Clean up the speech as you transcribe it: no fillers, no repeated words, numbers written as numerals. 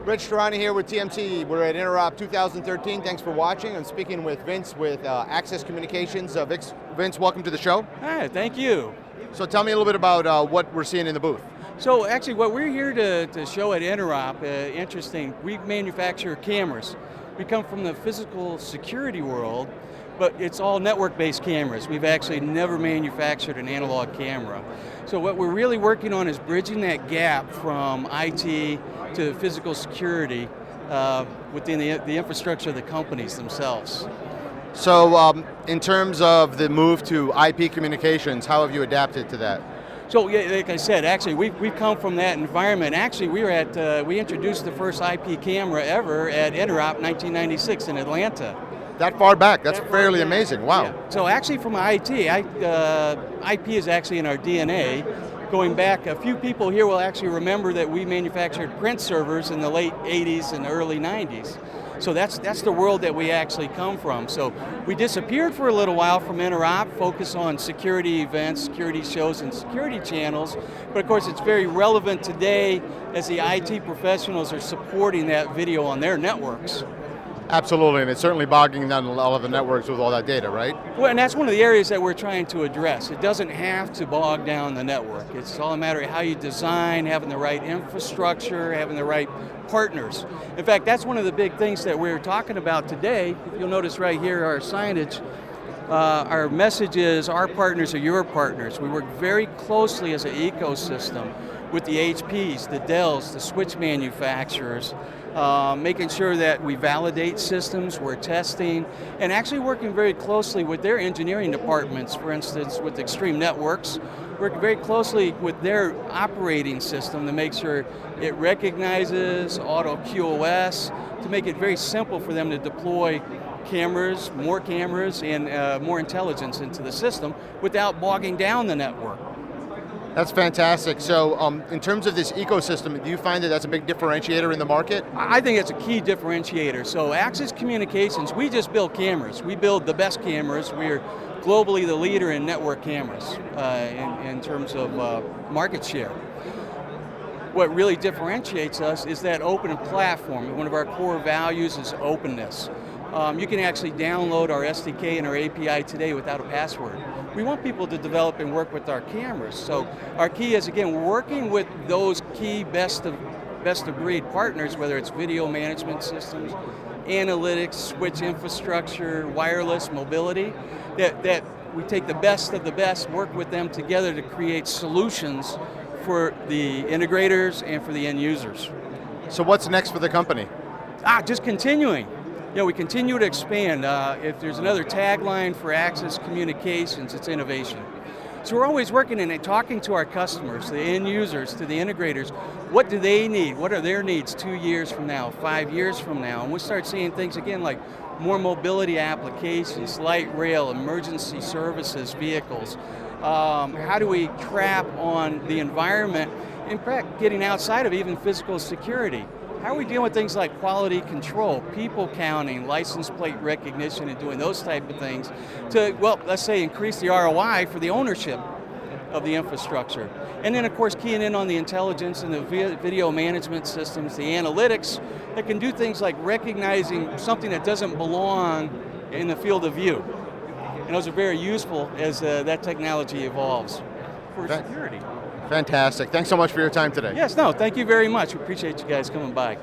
Rich Tarani here with TMT. We're at Interop 2013. Thanks for watching. I'm speaking with Vince with Axis Communications. Vince, welcome to the show. Hi, thank you. So tell me a little bit about what we're seeing in the booth. So actually what we're here to show at Interop, interesting, we manufacture cameras. We come from the physical security world, but it's all network-based cameras. We've actually never manufactured an analog camera. So what we're really working on is bridging that gap from IT to physical security within the infrastructure of the companies themselves. So in terms of the move to IP communications, how have you adapted to that? So yeah, like I said, actually we've come from that environment. Actually we introduced the first IP camera ever at Interop 1996 in Atlanta. That far back, that's fairly amazing, wow. Yeah. So actually from IT, IP is actually in our DNA. Going back, a few people here will actually remember that we manufactured print servers in the late 80s and early 90s. So that's the world that we actually come from. So we disappeared for a little while from Interop, focused on security events, security shows, and security channels. But of course it's very relevant today as the IT professionals are supporting that video on their networks. Absolutely, and it's certainly bogging down all of the networks with all that data, right? Well, and that's one of the areas that we're trying to address. It doesn't have to bog down the network. It's all a matter of how you design, having the right infrastructure, having the right partners. In fact, that's one of the big things that we're talking about today. If you'll notice right here, our signage, our message is, our partners are your partners. We work very closely as an ecosystem with the HPs, the Dells, the switch manufacturers, making sure that we validate systems, we're testing, and actually working very closely with their engineering departments, for instance, with Extreme Networks, working very closely with their operating system to make sure it recognizes auto QoS, to make it very simple for them to deploy cameras, and more intelligence into the system without bogging down the network. That's fantastic. So in terms of this ecosystem, do you find that that's a big differentiator in the market? I think it's a key differentiator. So Axis Communications, we just build cameras. We build the best cameras. We're globally the leader in network cameras in terms of market share. What really differentiates us is that open platform. One of our core values is openness. You can actually download our SDK and our API today without a password. We want people to develop and work with our cameras. So our key is, again, working with those key best of breed partners, whether it's video management systems, analytics, switch infrastructure, wireless, mobility, that we take the best of the best, work with them together to create solutions for the integrators and for the end users. So what's next for the company? Just continuing. We continue to expand. If there's another tagline for Axis Communications, it's innovation. So we're always working and talking to our customers, the end users, to the integrators. What do they need? What are their needs 2 years from now, 5 years from now? And we'll start seeing things again like more mobility applications, light rail, emergency services, vehicles. How do we trap on the environment? In fact, getting outside of even physical security. How are we dealing with things like quality control, people counting, license plate recognition, and doing those type of things to, well, let's say increase the ROI for the ownership of the infrastructure. And then of course keying in on the intelligence and the video management systems, the analytics that can do things like recognizing something that doesn't belong in the field of view. And those are very useful as that technology evolves for security. Fantastic. Thanks so much for your time today. Yes, no, thank you very much. We appreciate you guys coming by.